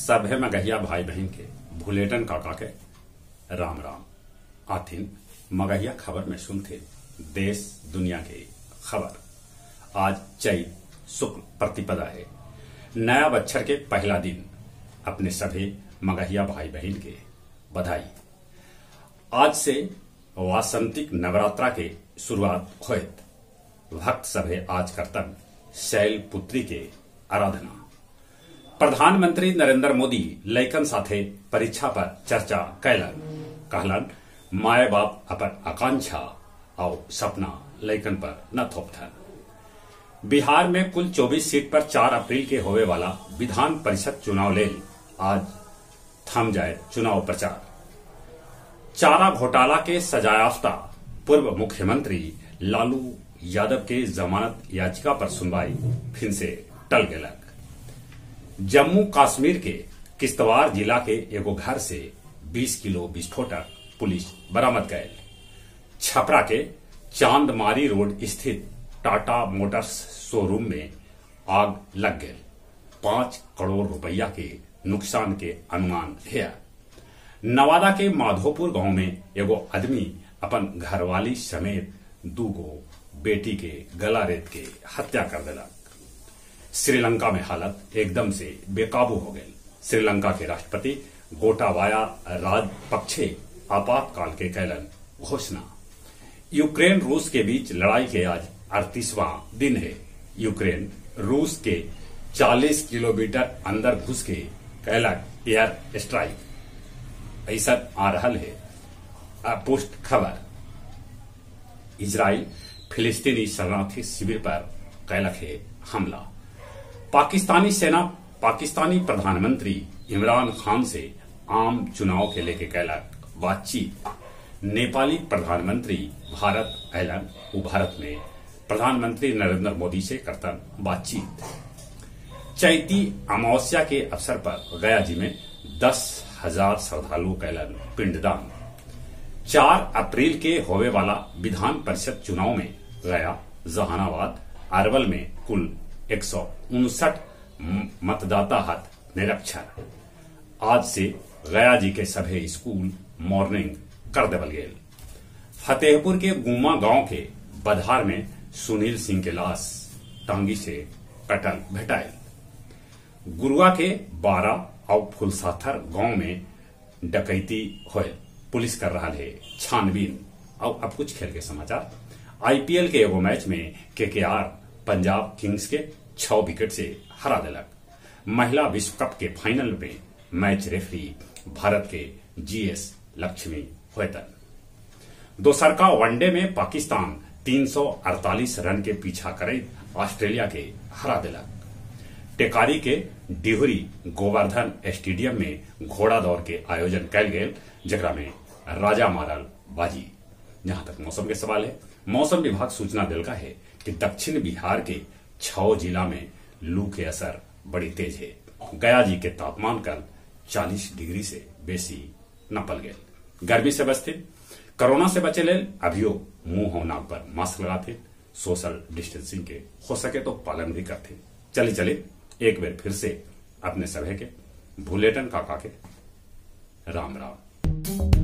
सभे मगहिया भाई बहन के भूलेटन काका के राम राम। आथिन मगहिया खबर में सुनते देश दुनिया के खबर। आज चैत शुक्ल प्रतिपदा है, नया बच्छर के पहला दिन। अपने सभे मगहिया भाई बहन के बधाई। आज से वासंतिक नवरात्रा के शुरुआत होत। भक्त सभे आज करतन शैल पुत्री के आराधना। प्रधानमंत्री नरेंद्र मोदी लैकन साथे परीक्षा पर चर्चा कैलन। कहलन माए बाप अपन आकांक्षा और सपना लैकन पर न थोपथन। बिहार में कुल 24 सीट पर 4 अप्रैल के होवे वाला विधान परिषद चुनाव लेल आज थम जाए चुनाव प्रचार। चारा घोटाला के सजायाफ्ता पूर्व मुख्यमंत्री लालू यादव के जमानत याचिका पर सुनवाई फिर से टल गेलक। जम्मू कश्मीर के किश्तवाड़ जिला के एगो घर से 20 किलो विस्फोटक पुलिस बरामद कैल। छपरा के चांदमारी रोड स्थित टाटा मोटर्स शोरूम में आग लग गई। 5 करोड़ रुपया के नुकसान के अनुमान है। नवादा के माधोपुर गांव में एगो आदमी अपन घरवाली समेत 2 बेटी के गला रेत के हत्या कर दिलक। श्रीलंका में हालत एकदम से बेकाबू हो गई। श्रीलंका के राष्ट्रपति गोटाबाया राजपक्षे आपातकाल के कैलन घोषणा। यूक्रेन रूस के बीच लड़ाई के आज 38वां दिन है। यूक्रेन रूस के 40 किलोमीटर अंदर घुस के कैलक एयर स्ट्राइक। ऐसा आ रहा है पोस्ट खबर। इजराइल फिलिस्तीनी शरणार्थी शिविर पर कैलक है हमला। पाकिस्तानी सेना पाकिस्तानी प्रधानमंत्री इमरान खान से आम चुनाव के लेके कैलक बातचीत। नेपाली प्रधानमंत्री भारत ऐलन। भारत में प्रधानमंत्री नरेंद्र मोदी से करतन बातचीत। चैती अमावस्या के अवसर पर गया जी में 10,000 श्रद्धालु कैलन पिंडदान। 4 अप्रैल के होवे वाला विधान परिषद चुनाव में गया, जहानाबाद, अरवल में कुल 159 मतदाता हत निरक्षर। आज से गया जी के सभे स्कूल मॉर्निंग कर देवल गेल। फतेहपुर के गुमा गांव के बधार में सुनील सिंह के लाश टांगी से कटल भेटायल। गुरुआ के 12 और फुलसाथर गांव में डकैती होल। पुलिस कर रहा है छानबीन। और अब कुछ खेल के समाचार। आईपीएल के एगो मैच में केकेआर पंजाब किंग्स के 6 विकेट से हरा दिलक। महिला विश्व कप के फाइनल में मैच रेफरी भारत के जीएस लक्ष्मी होतन। दोसरका वनडे में पाकिस्तान 348 रन के पीछा करे ऑस्ट्रेलिया के हरा दिलक। टेकारी के डिहरी गोवर्धन स्टेडियम में घोड़ा दौड़ के आयोजन कैल गेल, जकरा में राजा मारल बाजी। जहां तक मौसम के सवाल है, मौसम विभाग सूचना दिलका है कि दक्षिण बिहार के 6 जिला में लू के असर बड़ी तेज है। गया जी के तापमान कल 40 डिग्री से बेसी नपल गए। गर्मी से बचते, कोरोना से बचे लेल अभियो मुंह और नाक पर मास्क लगाते, सोशल डिस्टेंसिंग के हो सके तो पालन भी करते। चले एक बार फिर से अपने सभे के भूलेटन काका के राम राम।